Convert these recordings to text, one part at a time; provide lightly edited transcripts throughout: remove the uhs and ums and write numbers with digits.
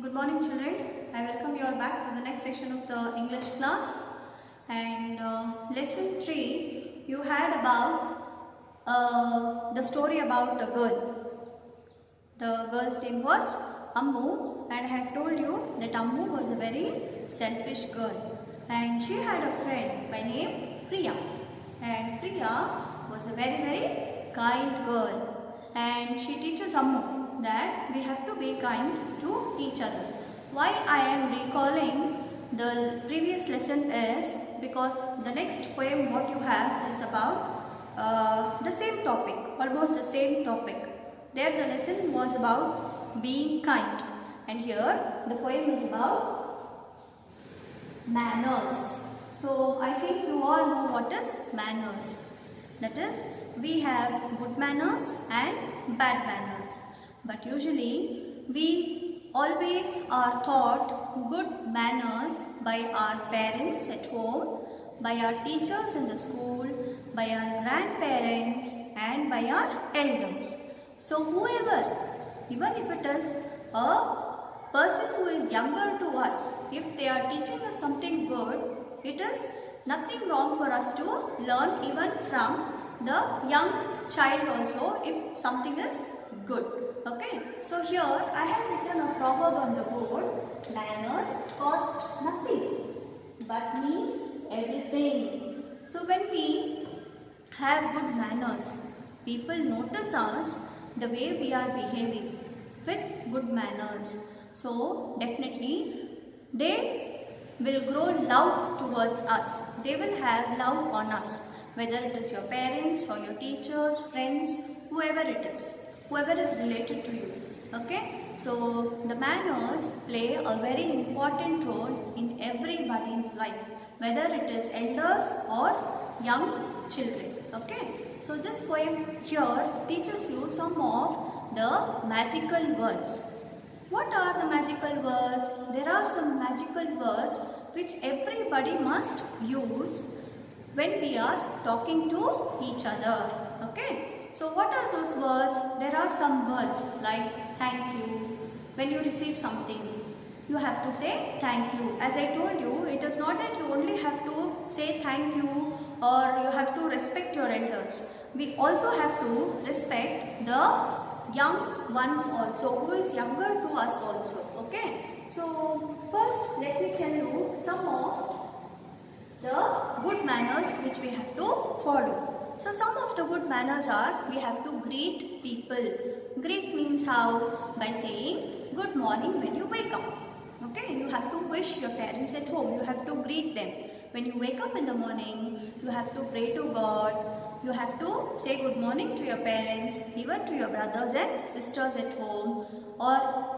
good morning children. I welcome you all back to the next section of the English class. And lesson 3, you had about the story about the girl. The girl's name was Ammu, and I have told you that Ammu was a very selfish girl. And she had a friend by name Priya. And Priya was a very kind girl. And she teaches Ammu that we have to be kind to each other. Why I am recalling the previous lesson is because the next poem what you have is about the same topic, almost the same topic. There the lesson was about being kind, and here the poem is about manners. So I think you all know what is manners. That is, we have good manners and bad manners. But usually we always are taught good manners by our parents at home, by our teachers in the school, by our grandparents and by our elders. So whoever, even if it is a person who is younger to us, if they are teaching us something good, it is nothing wrong for us to learn even from the young child also if something is good. Okay, so here I have written a proverb on the board. Manners cost nothing but means everything. So when we have good manners, people notice us the way we are behaving with good manners. So definitely they will grow love towards us. They will have love on us, whether it is your parents or your teachers, friends, whoever it is, whoever is related to you. Okay, so the manners play a very important role in everybody's life, whether it is elders or young children. Okay, so this poem here teaches you some of the magical words. What are the magical words? There are some magical words which everybody must use when we are talking to each other. Okay, so what are those words? There are some words like thank you. When you receive something, you have to say thank you. As I told you, it is not that you only have to say thank you or you have to respect your elders. We also have to respect the young ones also, who is younger to us also. Okay, so first let me tell you some of the good manners which we have to follow. So some of the good manners are, we have to greet people. Greet means how? By saying good morning when you wake up. Okay, you have to wish your parents at home. You have to greet them. When you wake up in the morning, you have to pray to God. You have to say good morning to your parents, even to your brothers and sisters at home, or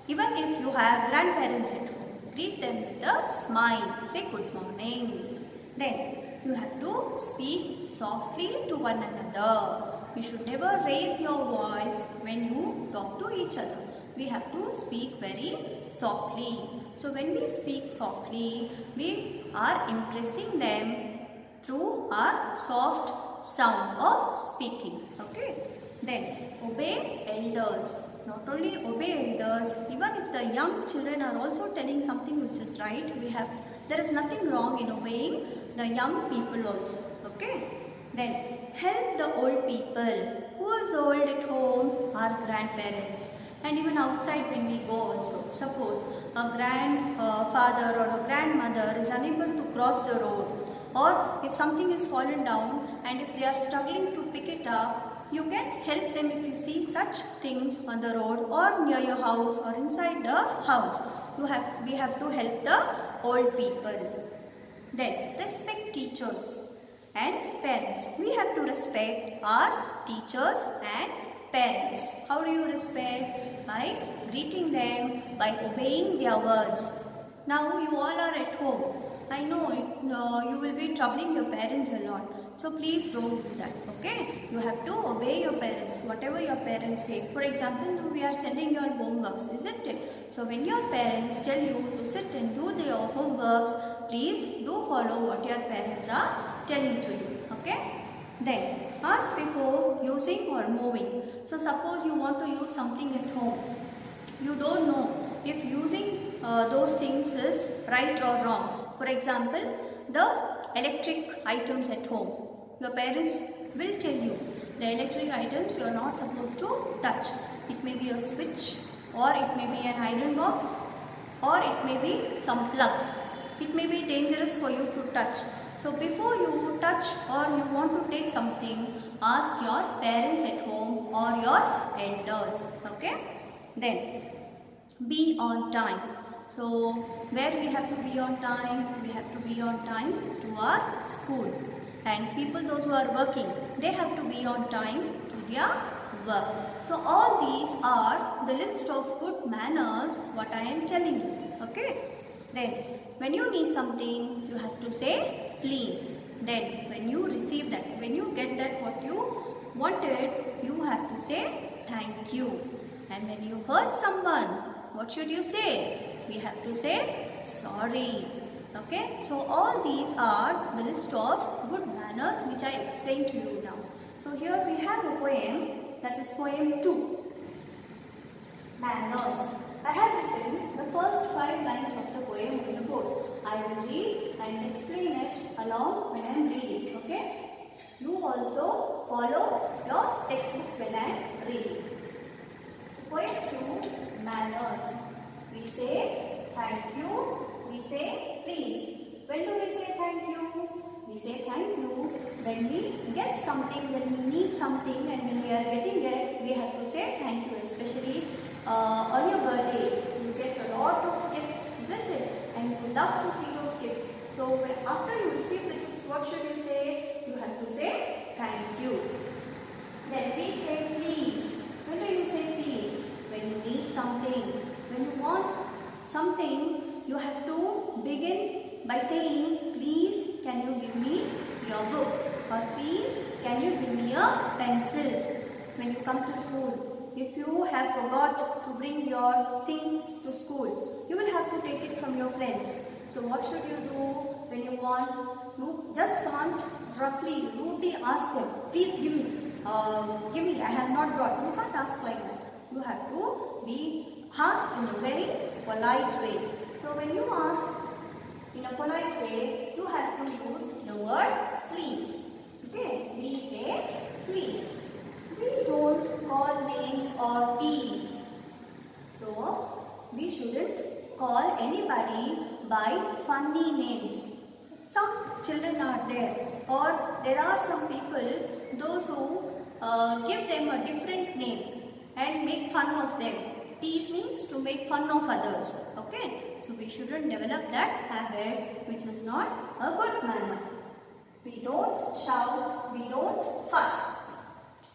even if you have grandparents at home. Greet them with a smile. Say good morning. Then you have to speak softly to one another. You should never raise your voice when you talk to each other. We have to speak very softly. So when we speak softly, we are impressing them through our soft sound of speaking. Okay. Then obey elders. Not only obey elders, even if the young children are also telling something which is right, there is nothing wrong in obeying the young people also. Okay. Then help the old people. Who is old at home? Our grandparents. And even outside when we go also. Suppose a grandfather or a grandmother is unable to cross the road, or if something is fallen down and if they are struggling to pick it up, you can help them if you see such things on the road or near your house or inside the house. We have to help the old people. Then respect teachers and parents. We have to respect our teachers and parents. How do you respect? By greeting them, by obeying their words. Now you all are at home. I know you will be troubling your parents a lot. So please don't do that. Okay? You have to obey your parents, whatever your parents say. For example, we are sending your homeworks, isn't it? So when your parents tell you to sit and do your homeworks, please do follow what your parents are telling to you. Okay? Then ask before using or moving. So suppose you want to use something at home. You don't know if using those things is right or wrong. For example, the electric items at home. Your parents will tell you the electric items you are not supposed to touch. It may be a switch, or it may be an iron box, or it may be some plugs. It may be dangerous for you to touch. So before you touch or you want to take something, ask your parents at home or your elders. Okay? Then be on time. So where we have to be on time? We have to be on time to our school. And people, those who are working, they have to be on time to their work. So all these are the list of good manners what I am telling you. Okay? Then when you need something, you have to say please. Then when you receive that, when you get that what you wanted, you have to say thank you. And when you hurt someone, what should you say? We have to say sorry. Okay, so all these are the list of good manners which I explained to you now. So here we have a poem, that is poem 2. Manners. I have written the first 5 lines of the poem on the board. I will read and explain it along when I am reading. Okay? You also follow your textbooks when I am reading. So poem 2, manners. We say thank you. We say please. When do we say thank you? We say thank you when we get something, when we need something, and when we are getting it, we have to say thank you. Especially on your birthdays, you get a lot of gifts, isn't it? And you love to see those gifts. So after you receive the gifts, what should you say? You have to say thank you. Then we say please. When do you say please? When you need something. When you want something, you have to begin by saying, please can you give me your book, or please can you give me a pencil. When you come to school, if you have forgot to bring your things to school, you will have to take it from your friends. So what should you do when you want? You just can't roughly, rudely ask them, please give me, I have not brought. You can't ask like that. You have to be asked in a very polite way. So when you ask in a polite way, you have to use the word please. Okay, we say please. We don't call names or please. So we shouldn't call anybody by funny names. Some children are there, or there are some people, those who give them a different name and make fun of them. Tease means to make fun of others. Okay, so we shouldn't develop that habit, which is not a good manner. We don't shout, we don't fuss.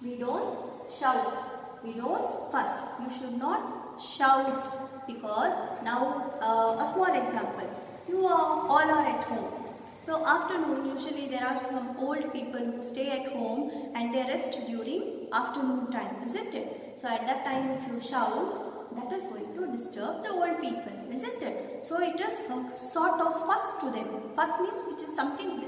We don't shout, we don't fuss. You should not shout, because now a small example. You all are at home. So afternoon, usually there are some old people who stay at home and they rest during afternoon time, isn't it? So at that time, if you shout, that is going to disturb the old people, isn't it? So it is a sort of fuss to them. Fuss means which is something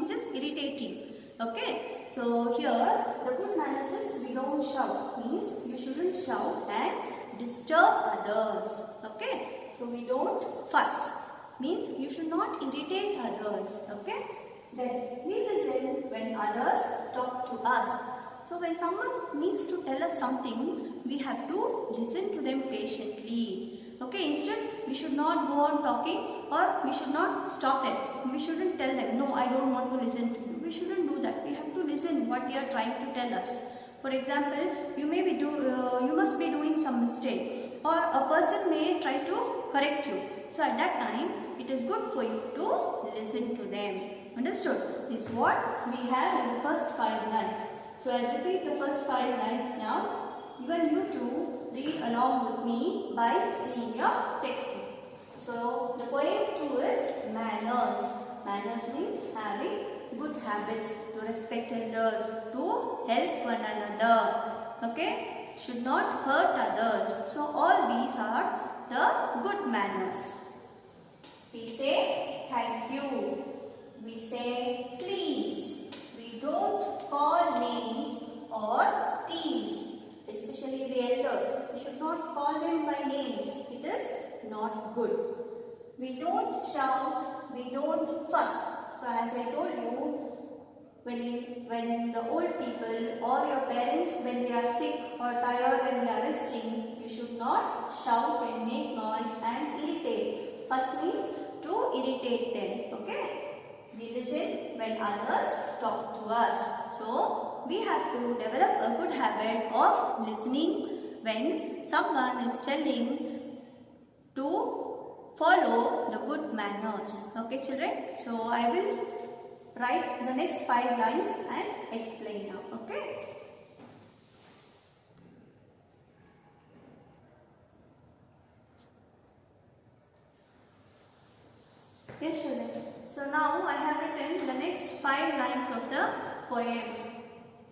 which is irritating. Okay, so here the good manners is we don't shout, means you shouldn't shout and disturb others. Okay, so we don't fuss, means you should not irritate others. Okay, then we listen when others talk to us. So when someone needs to tell us something, we have to listen to them patiently. Okay, instead we should not go on talking, or we should not stop them. We shouldn't tell them, no, I don't want to listen to you. We shouldn't do that. We have to listen what they are trying to tell us. For example, you must be doing some mistake, or a person may try to correct you. So at that time, it is good for you to listen to them. Understood? This is what we have in the first 5 lines. So I will repeat the first 5 lines now. Even you too read along with me by seeing your textbook. So the poem 2 is manners. Manners means having good habits, to respect elders, to help one another. Okay? Should not hurt others. So all these are the good manners. We say thank you. We say please. We don't call names or tease. Especially the elders. We should not call them by names. It is not good. We don't shout, we don't fuss. So as I told you, when the old people or your parents, when they are sick or tired, when they are resting, you should not shout and make noise and irritate. Fuss means to irritate them. Okay? We listen when others talk to us. So we have to develop a good habit of listening when someone is telling to follow the good manners. Okay, children? So I will write the next 5 lines and explain now. Okay? Yes, children. So now I have written the next 5 lines of the poem.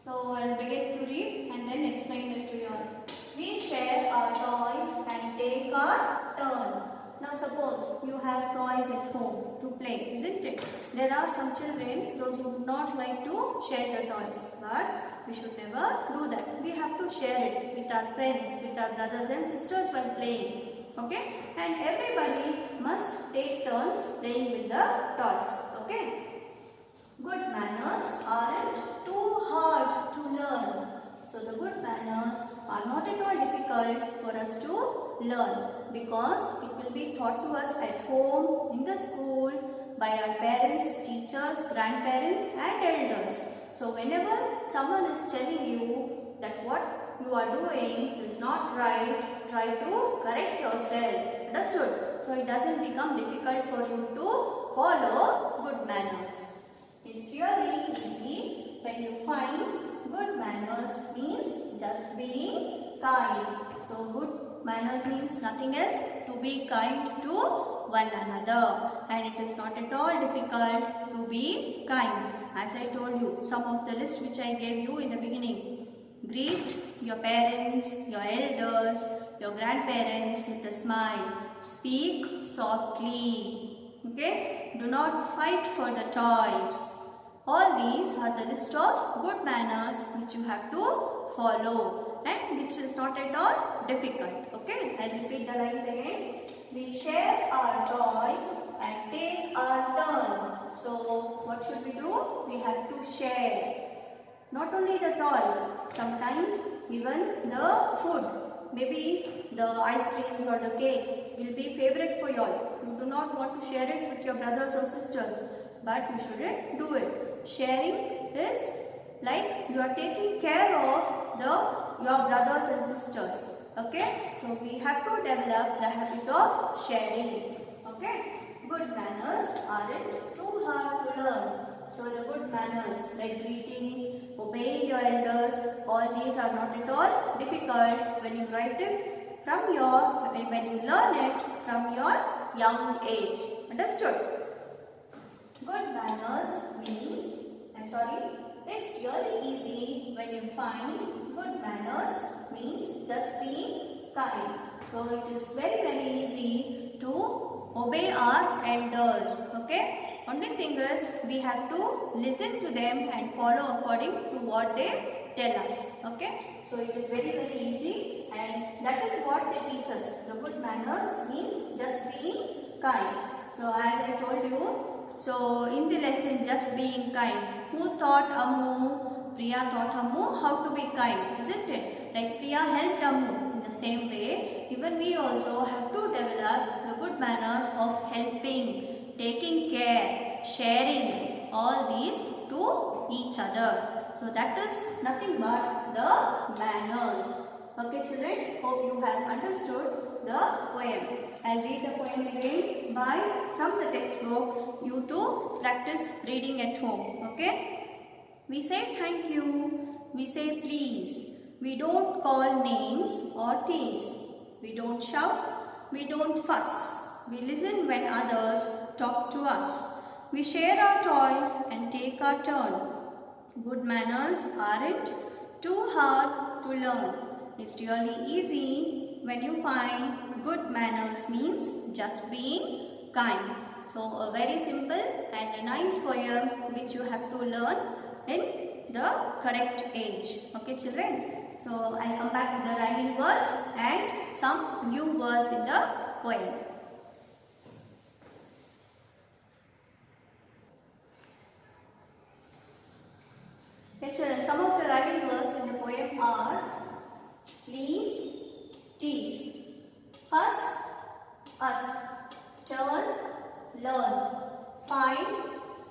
So I will begin to read and then explain it to you all. We share our toys and take our turn. Now suppose you have toys at home to play, isn't it? There are some children, those who do not like to share the toys, but we should never do that. We have to share it with our friends, with our brothers and sisters while playing. Okay? And everybody must take turns playing with the toys. Okay? Good manners aren't too hard to learn. So the good manners are not at all difficult for us to learn, because it will be taught to us at home, in the school, by our parents, teachers, grandparents and elders. So whenever someone is telling you that what you are doing is not right, try to correct yourself. Understood? So it doesn't become difficult for you to follow good manners. It's really easy when you find good manners means just being kind. So good manners means nothing else, to be kind to one another, and it is not at all difficult to be kind. As I told you, some of the list which I gave you in the beginning. Greet your parents, your elders, your grandparents with a smile. Speak softly. Okay? Do not fight for the toys. All these are the list of good manners which you have to follow and which is not at all difficult. Okay, I repeat the lines again. We share our toys and take our turn. So what should we do? We have to share. Not only the toys, sometimes even the food. Maybe the ice creams or the cakes will be favorite for you all. You do not want to share it with your brothers or sisters, but you shouldn't do it. Sharing is like you are taking care of your brothers and sisters. Okay, so we have to develop the habit of sharing. Okay, good manners aren't too hard to learn. So the good manners like greeting, obeying your elders, all these are not at all difficult when you write it from when you learn it from your young age. Understood? Good manners means, it's really easy when you find good manners means just being kind. So it is very easy to obey our elders. Okay? Only thing is we have to listen to them and follow according to what they tell us. Okay? So it is very easy, and that is what they teach us. The good manners means just being kind. So as I told you, so in the lesson just being kind, who taught Ammu? Priya taught Ammu how to be kind, isn't it? Like Priya helped Ammu. In the same way, even we also have to develop the good manners of helping, taking care, sharing, all these to each other. So that is nothing but the manners. Okay children, hope you have understood the poem. I'll read the poem again from the textbook. You to practice reading at home. Okay? We say thank you. We say please. We don't call names or tease. We don't shout. We don't fuss. We listen when others talk to us. We share our toys and take our turn. Good manners aren't too hard to learn. It's really easy when you find good manners means just being kind. So a very simple and a nice poem which you have to learn in the correct age. Okay children? So I'll come back with the rhyming words and some new words in the poem. poem are please, tease, fuss, us, turn, learn, find,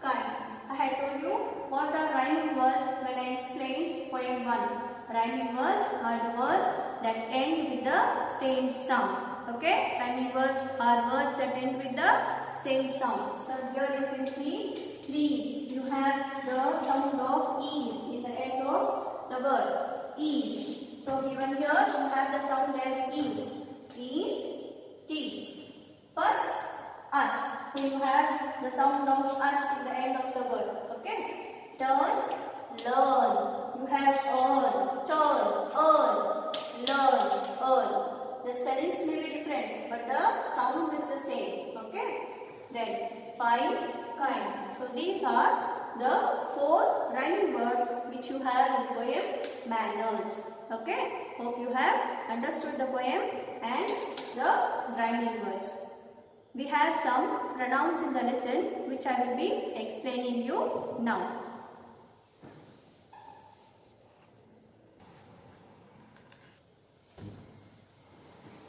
kind. I had told you what are rhyming words when I explained poem 1. Rhyming words are the words that end with the same sound. Okay, rhyming words are words that end with the same sound. So here you can see, please, you have the sound of ease in the end of the word, ease. So given here you have the sound as ease, ease, tease, fuss, us. So you have the sound of us in the end of the word. Okay, turn, learn. You have earn, turn, earn, learn, earn. The spellings may be different, but the sound is the same. Okay. Then find, kind. So these are the 4 rhyming words which you have in poem Manners. Okay. Hope you have understood the poem and the rhyming words. We have some pronouns in the lesson which I will be explaining you now.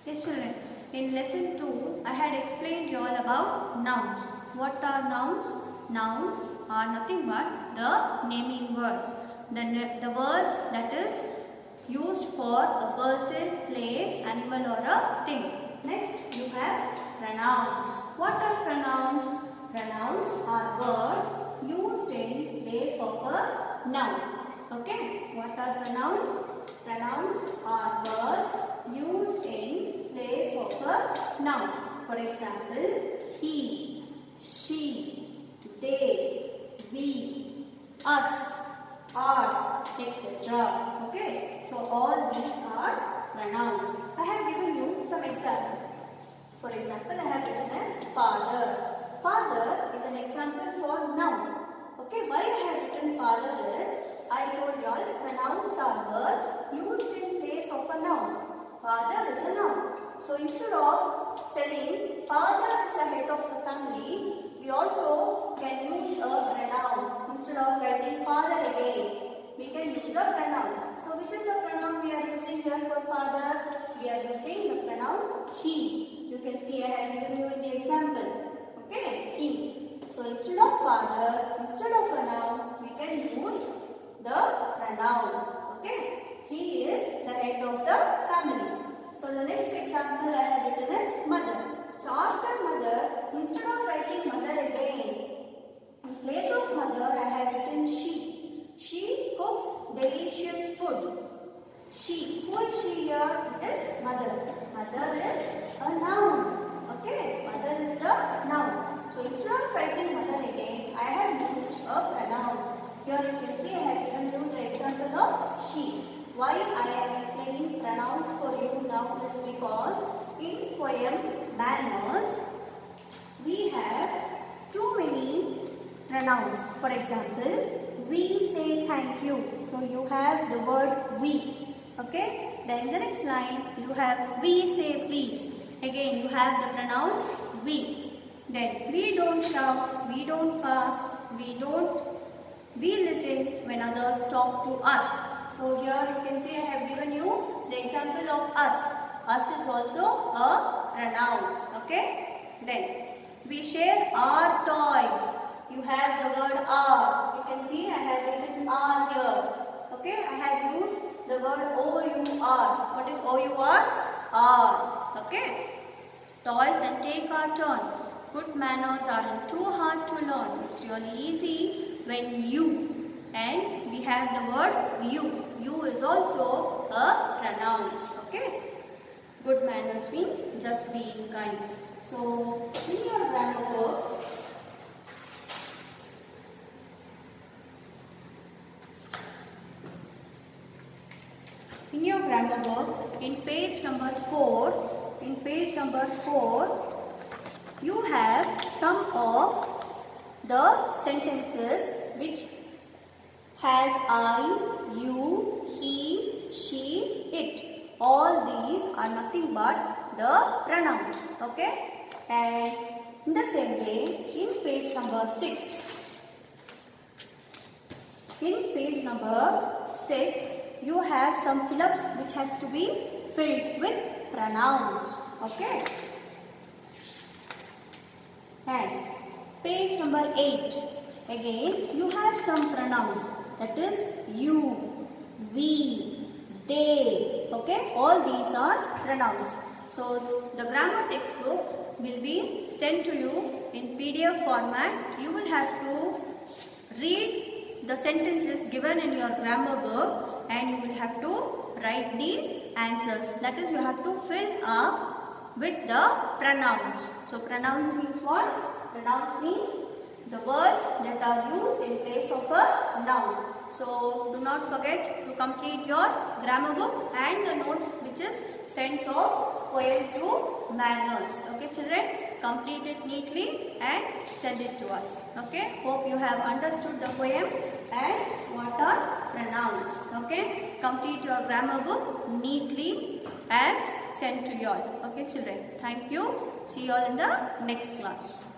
Yes children, in lesson 2 I had explained you all about nouns. What are nouns? Nouns are nothing but the naming words. The words that is used for a person, place, animal or a thing. Next you have pronouns. What are pronouns? Pronouns are words used in place of a noun. Okay, what are pronouns? Pronouns are words used in place of a noun. For example, he, she, they, we, us, are, etc. Okay, so all these are pronouns. I have given you some examples. For example, I have written as father. Father is an example for noun. Okay, why I have written father is, I told you all pronouns are words used in place of a noun. Father is a noun. So instead of telling father is the head of the family, we also can use a pronoun. Instead of writing father again, we can use a pronoun. So which is the pronoun we are using here for father? We are using the pronoun he. You can see I have given you the example. Okay, he. So instead of father, instead of a noun, we can use the pronoun. Okay, he is the head of the family. So the next example I have written is mother. So after mother, instead of writing mother again, in place of mother I have written she. She cooks delicious food. She. Who is she here? It is mother. Mother is a noun. Okay, mother is the noun. So instead of writing mother again, I have used a pronoun. Here you can see I have given you the example of she. Why I am explaining pronouns for you now is because in poem Manners, we have too many pronouns. For example, we say thank you. So you have the word we. Okay. Then the next line you have we say please. Again you have the pronoun we. Then we don't shout, we don't fuss, we listen when others talk to us. So here you can see I have given you the example of us. Us is also a pronoun. Okay. Then we share our toys. You have the word our. You can see I have written our here. Okay. I have used the word O-U-R. What is O-U-R? R. Okay. Toys and take our turn. Good manners aren't too hard to learn. It's really easy when you. And we have the word you. You is also a pronoun. Okay. Good manners means just being kind. So in your grammar book, in page number 4, you have some of the sentences which has I, you, he, she, it. All these are nothing but the pronouns. Okay. And in the same way, in page number 6, you have some fill-ups which has to be filled with pronouns. Okay. And page number 8. Again, you have some pronouns. That is you, we, they. Okay. All these are pronouns. So the grammar textbook will be sent to you in PDF format. You will have to read the sentences given in your grammar book and you will have to write the answers. That is, you have to fill up with the pronouns. So pronouns means what? Pronouns means the words that are used in place of a noun. So do not forget to complete your grammar book and the notes which is sent of poem to manners. Okay children, complete it neatly and send it to us. Okay, hope you have understood the poem and what are pronouns. Okay, complete your grammar book neatly as sent to you all. Okay children, thank you. See you all in the next class.